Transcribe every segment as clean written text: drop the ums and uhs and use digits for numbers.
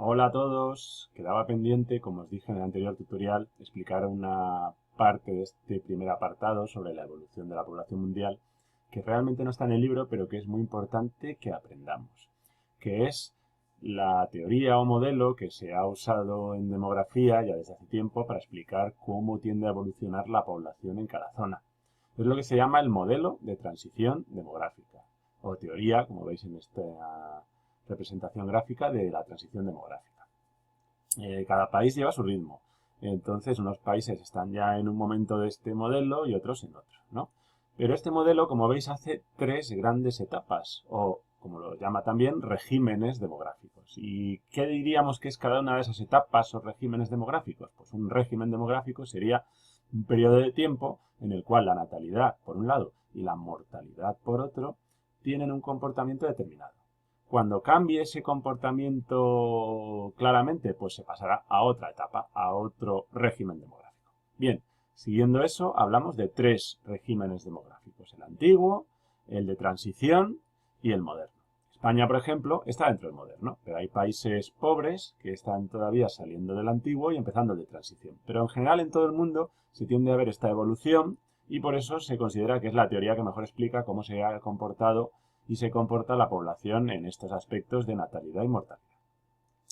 Hola a todos. Quedaba pendiente, como os dije en el anterior tutorial, explicar una parte de este primer apartado sobre la evolución de la población mundial, que realmente no está en el libro, pero que es muy importante que aprendamos, que es la teoría o modelo que se ha usado en demografía ya desde hace tiempo para explicar cómo tiende a evolucionar la población en cada zona. Es lo que se llama el modelo de transición demográfica, o teoría, como veis en esta representación gráfica de la transición demográfica. Cada país lleva su ritmo. Entonces, unos países están ya en un momento de este modelo y otros en otro, ¿no? Pero este modelo, como veis, hace tres grandes etapas, o como lo llama también, regímenes demográficos. ¿Y qué diríamos que es cada una de esas etapas o regímenes demográficos? Pues un régimen demográfico sería un periodo de tiempo en el cual la natalidad, por un lado, y la mortalidad, por otro, tienen un comportamiento determinado. Cuando cambie ese comportamiento claramente, pues se pasará a otra etapa, a otro régimen demográfico. Bien, siguiendo eso, hablamos de tres regímenes demográficos: el antiguo, el de transición y el moderno. España, por ejemplo, está dentro del moderno, pero hay países pobres que están todavía saliendo del antiguo y empezando el de transición. Pero en general en todo el mundo se tiende a ver esta evolución y por eso se considera que es la teoría que mejor explica cómo se ha comportado y se comporta la población en estos aspectos de natalidad y mortalidad.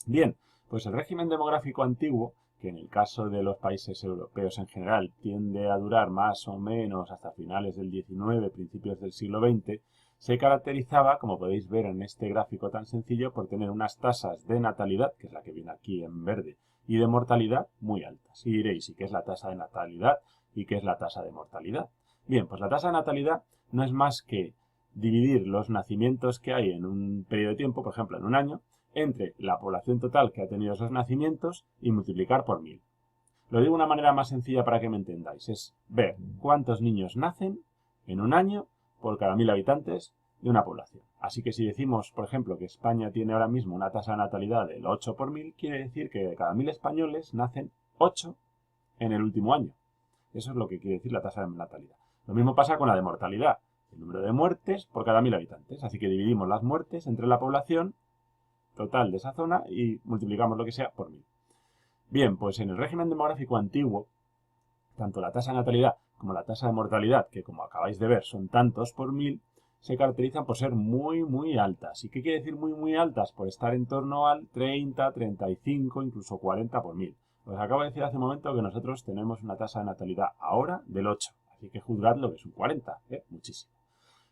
Bien, pues el régimen demográfico antiguo, que en el caso de los países europeos en general tiende a durar más o menos hasta finales del XIX, principios del siglo XX, se caracterizaba, como podéis ver en este gráfico tan sencillo, por tener unas tasas de natalidad, que es la que viene aquí en verde, y de mortalidad muy altas. Y diréis, ¿y qué es la tasa de natalidad y qué es la tasa de mortalidad? Bien, pues la tasa de natalidad no es más que dividir los nacimientos que hay en un periodo de tiempo, por ejemplo en un año, entre la población total que ha tenido esos nacimientos y multiplicar por 1000. Lo digo de una manera más sencilla para que me entendáis. Es ver cuántos niños nacen en un año por cada 1000 habitantes de una población. Así que si decimos, por ejemplo, que España tiene ahora mismo una tasa de natalidad del 8 por 1000, quiere decir que de cada 1000 españoles nacen 8 en el último año. Eso es lo que quiere decir la tasa de natalidad. Lo mismo pasa con la de mortalidad. El número de muertes por cada 1000 habitantes. Así que dividimos las muertes entre la población total de esa zona y multiplicamos lo que sea por 1000. Bien, pues en el régimen demográfico antiguo, tanto la tasa de natalidad como la tasa de mortalidad, que como acabáis de ver son tantos por 1000, se caracterizan por ser muy altas. ¿Y qué quiere decir muy altas? Por estar en torno al 30, 35, incluso 40 por 1000. Os acabo de decir hace un momento que nosotros tenemos una tasa de natalidad ahora del 8, así que juzgad lo que es un 40, muchísimo.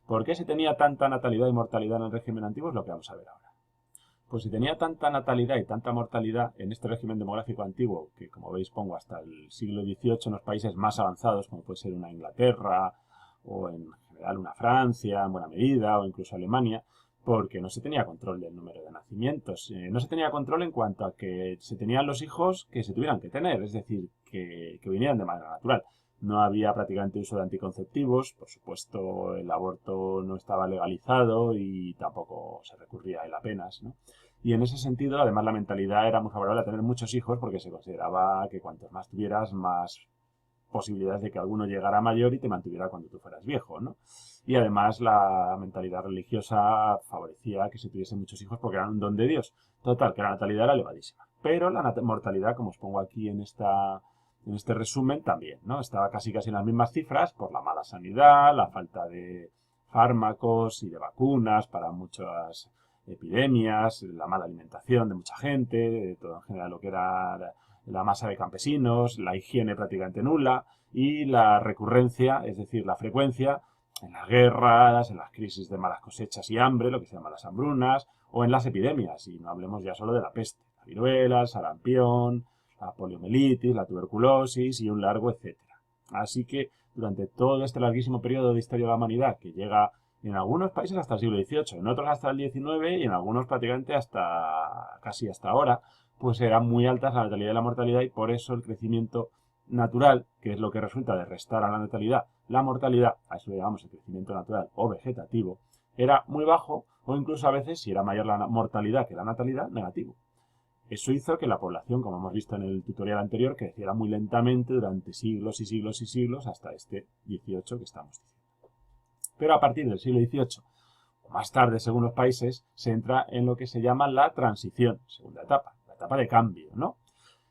¿Por qué se tenía tanta natalidad y mortalidad en el régimen antiguo? Es lo que vamos a ver ahora. Pues si tenía tanta natalidad y tanta mortalidad en este régimen demográfico antiguo, que como veis pongo hasta el siglo XVIII en los países más avanzados, como puede ser una Inglaterra o en general una Francia en buena medida o incluso Alemania, porque no se tenía control del número de nacimientos. No se tenía control en cuanto a que se tenían los hijos que se tuvieran que tener, es decir, que vinieran de manera natural. No había prácticamente uso de anticonceptivos, por supuesto el aborto no estaba legalizado y tampoco se recurría a él apenas, ¿no? Y en ese sentido, además, la mentalidad era muy favorable a tener muchos hijos porque se consideraba que cuantos más tuvieras, más posibilidades de que alguno llegara mayor y te mantuviera cuando tú fueras viejo, ¿no? Y además la mentalidad religiosa favorecía que se tuviesen muchos hijos porque eran un don de Dios. Total, que la natalidad era elevadísima. Pero la mortalidad, como os pongo aquí en este resumen, también, ¿no? Estaba casi en las mismas cifras por la mala sanidad, la falta de fármacos y de vacunas para muchas epidemias, la mala alimentación de mucha gente, de todo en general lo que era la masa de campesinos, la higiene prácticamente nula y la recurrencia, es decir, la frecuencia en las guerras, en las crisis de malas cosechas y hambre, lo que se llama las hambrunas, o en las epidemias, y no hablemos ya solo de la peste, la viruela, el sarampión, la poliomielitis, la tuberculosis y un largo etcétera. Así que durante todo este larguísimo periodo de historia de la humanidad, que llega en algunos países hasta el siglo XVIII, en otros hasta el XIX y en algunos prácticamente hasta casi hasta ahora, pues eran muy altas la natalidad y la mortalidad y por eso el crecimiento natural, que es lo que resulta de restar a la natalidad la mortalidad, a eso le llamamos el crecimiento natural o vegetativo, era muy bajo o incluso a veces, si era mayor la mortalidad que la natalidad, negativo. Eso hizo que la población, como hemos visto en el tutorial anterior, creciera muy lentamente durante siglos y siglos y siglos hasta este 18 que estamos diciendo. Pero a partir del siglo XVIII, o más tarde según los países, se entra en lo que se llama la transición, segunda etapa. la etapa de cambio, ¿no?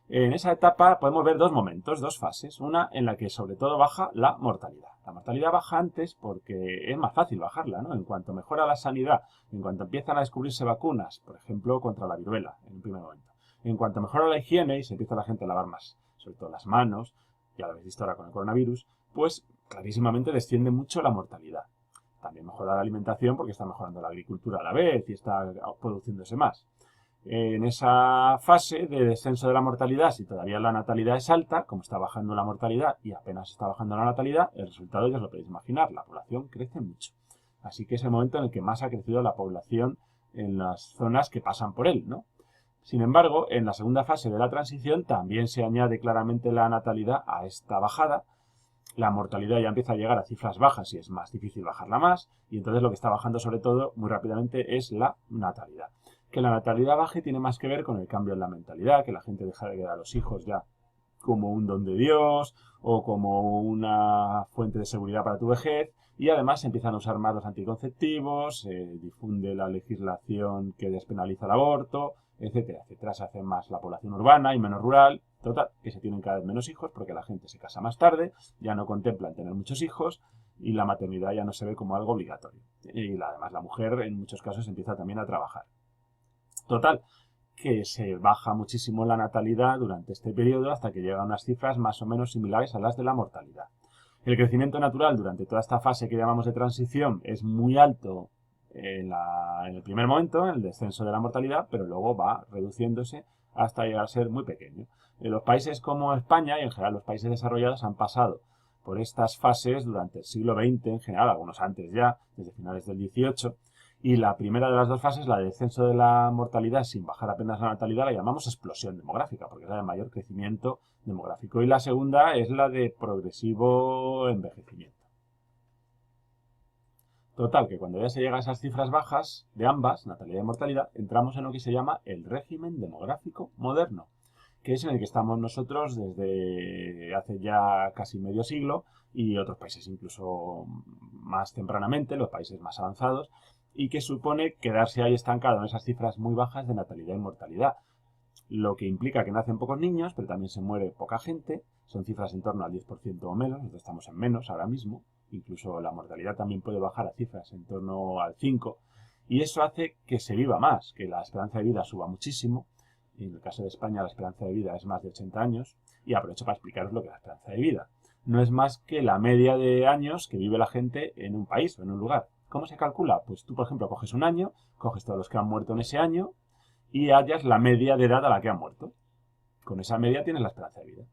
En esa etapa podemos ver dos momentos, dos fases. Una en la que sobre todo baja la mortalidad. La mortalidad baja antes porque es más fácil bajarla, ¿no? En cuanto mejora la sanidad, en cuanto empiezan a descubrirse vacunas, por ejemplo, contra la viruela, en un primer momento. En cuanto mejora la higiene y se empieza la gente a lavar más, sobre todo las manos, ya lo habéis visto ahora con el coronavirus, pues clarísimamente desciende mucho la mortalidad. También mejora la alimentación porque está mejorando la agricultura a la vez y está produciéndose más. En esa fase de descenso de la mortalidad, si todavía la natalidad es alta, como está bajando la mortalidad y apenas está bajando la natalidad, el resultado ya os lo podéis imaginar, la población crece mucho. Así que es el momento en el que más ha crecido la población en las zonas que pasan por él, ¿no? Sin embargo, en la segunda fase de la transición también se añade claramente la natalidad a esta bajada. La mortalidad ya empieza a llegar a cifras bajas y es más difícil bajarla más, y entonces lo que está bajando sobre todo muy rápidamente es la natalidad. Que la natalidad baje tiene más que ver con el cambio en la mentalidad, que la gente deja de ver a los hijos ya como un don de Dios o como una fuente de seguridad para tu vejez, y además se empiezan a usar más los anticonceptivos, se difunde la legislación que despenaliza el aborto, etcétera, etcétera. Se hace más la población urbana y menos rural. Total, que se tienen cada vez menos hijos porque la gente se casa más tarde, ya no contemplan tener muchos hijos y la maternidad ya no se ve como algo obligatorio. Y además la mujer en muchos casos empieza también a trabajar. Total, que se baja muchísimo la natalidad durante este periodo hasta que llega a unas cifras más o menos similares a las de la mortalidad. El crecimiento natural durante toda esta fase que llamamos de transición es muy alto en el primer momento, en el descenso de la mortalidad, pero luego va reduciéndose hasta llegar a ser muy pequeño. En los países como España y en general los países desarrollados han pasado por estas fases durante el siglo XX, en general, algunos antes ya, desde finales del XVIII, y la primera de las dos fases, la de descenso de la mortalidad sin bajar apenas la natalidad, la llamamos explosión demográfica, porque es la de mayor crecimiento demográfico. Y la segunda es la de progresivo envejecimiento. Total, que cuando ya se llega a esas cifras bajas de ambas, natalidad y mortalidad, entramos en lo que se llama el régimen demográfico moderno, que es en el que estamos nosotros desde hace ya casi medio siglo y otros países incluso más tempranamente, los países más avanzados, y que supone quedarse ahí estancado en esas cifras muy bajas de natalidad y mortalidad. Lo que implica que nacen pocos niños, pero también se muere poca gente, son cifras en torno al 10% o menos, nosotros estamos en menos ahora mismo, incluso la mortalidad también puede bajar a cifras en torno al 5%, y eso hace que se viva más, que la esperanza de vida suba muchísimo. En el caso de España la esperanza de vida es más de 80 años, y aprovecho para explicaros lo que es la esperanza de vida. No es más que la media de años que vive la gente en un país o en un lugar. ¿Cómo se calcula? Pues tú, por ejemplo, coges un año, coges todos los que han muerto en ese año y hallas la media de edad a la que han muerto. Con esa media tienes la esperanza de vida.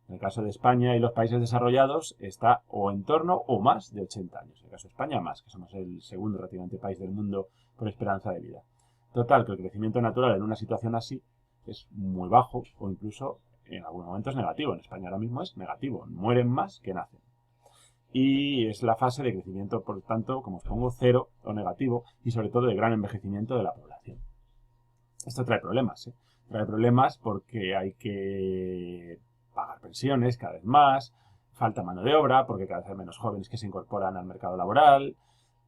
En el caso de España y los países desarrollados está o en torno o más de 80 años. En el caso de España más, que somos el segundo relativamente país del mundo por esperanza de vida. Total, que el crecimiento natural en una situación así es muy bajo o incluso en algunos momentos negativo. En España ahora mismo es negativo. Mueren más que nacen. Y es la fase de crecimiento, por tanto, como os pongo, cero o negativo y sobre todo de gran envejecimiento de la población. Esto trae problemas, ¿eh? Trae problemas porque hay que pagar pensiones cada vez más, falta mano de obra porque cada vez hay menos jóvenes que se incorporan al mercado laboral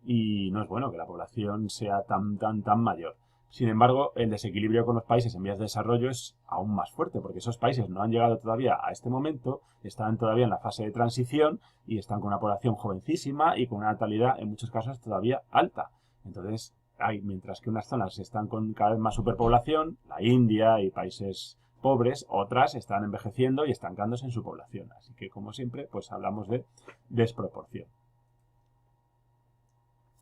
y no es bueno que la población sea tan mayor. Sin embargo, el desequilibrio con los países en vías de desarrollo es aún más fuerte, porque esos países no han llegado todavía a este momento, están todavía en la fase de transición y están con una población jovencísima y con una natalidad en muchos casos todavía alta. Entonces, mientras que unas zonas están con cada vez más superpoblación, la India y países pobres, otras están envejeciendo y estancándose en su población. Así que, como siempre, pues hablamos de desproporción.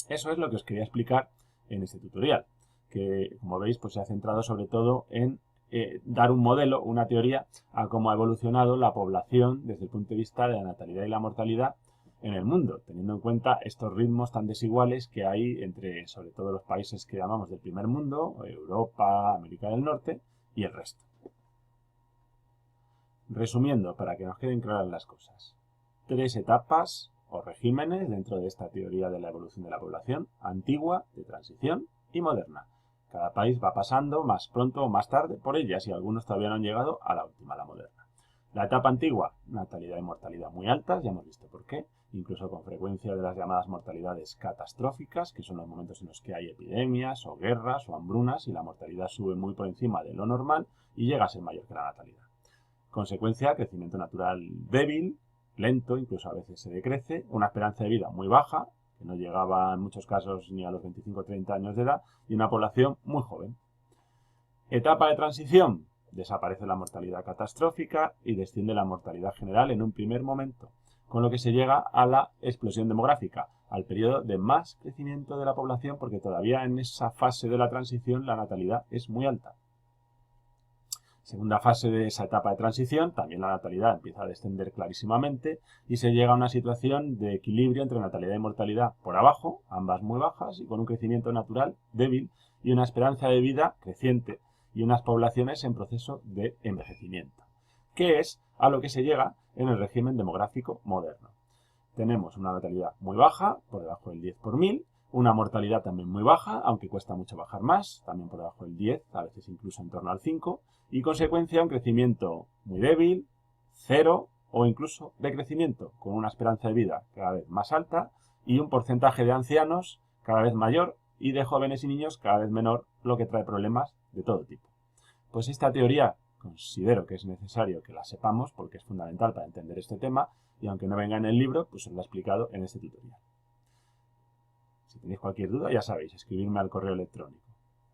Eso es lo que os quería explicar en este tutorial, que como veis pues se ha centrado sobre todo en dar un modelo, una teoría a cómo ha evolucionado la población desde el punto de vista de la natalidad y la mortalidad en el mundo, teniendo en cuenta estos ritmos tan desiguales que hay entre sobre todo los países que llamamos del primer mundo, Europa, América del Norte y el resto. Resumiendo, para que nos queden claras las cosas, 3 etapas o regímenes dentro de esta teoría de la evolución de la población: antigua, de transición y moderna. Cada país va pasando más pronto o más tarde por ellas y algunos todavía no han llegado a la última, la moderna. La etapa antigua, natalidad y mortalidad muy altas, ya hemos visto por qué, incluso con frecuencia de las llamadas mortalidades catastróficas, que son los momentos en los que hay epidemias o guerras o hambrunas y la mortalidad sube muy por encima de lo normal y llega a ser mayor que la natalidad. Consecuencia, crecimiento natural débil, lento, incluso a veces se decrece, una esperanza de vida muy baja, que no llegaba en muchos casos ni a los 25 o 30 años de edad, y una población muy joven. Etapa de transición, desaparece la mortalidad catastrófica y desciende la mortalidad general en un primer momento, con lo que se llega a la explosión demográfica, al periodo de más crecimiento de la población, porque todavía en esa fase de la transición la natalidad es muy alta. Segunda fase de esa etapa de transición, también la natalidad empieza a descender clarísimamente y se llega a una situación de equilibrio entre natalidad y mortalidad por abajo, ambas muy bajas, y con un crecimiento natural débil y una esperanza de vida creciente y unas poblaciones en proceso de envejecimiento, que es a lo que se llega en el régimen demográfico moderno. Tenemos una natalidad muy baja, por debajo del 10 por 1000, una mortalidad también muy baja, aunque cuesta mucho bajar más, también por debajo del 10, a veces incluso en torno al 5, y consecuencia un crecimiento muy débil, cero o incluso decrecimiento, con una esperanza de vida cada vez más alta y un porcentaje de ancianos cada vez mayor y de jóvenes y niños cada vez menor, lo que trae problemas de todo tipo. Pues esta teoría considero que es necesario que la sepamos porque es fundamental para entender este tema y aunque no venga en el libro, pues os lo he explicado en este tutorial. Si tenéis cualquier duda, ya sabéis, escribirme al correo electrónico.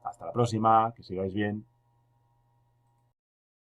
Hasta la próxima, que sigáis bien.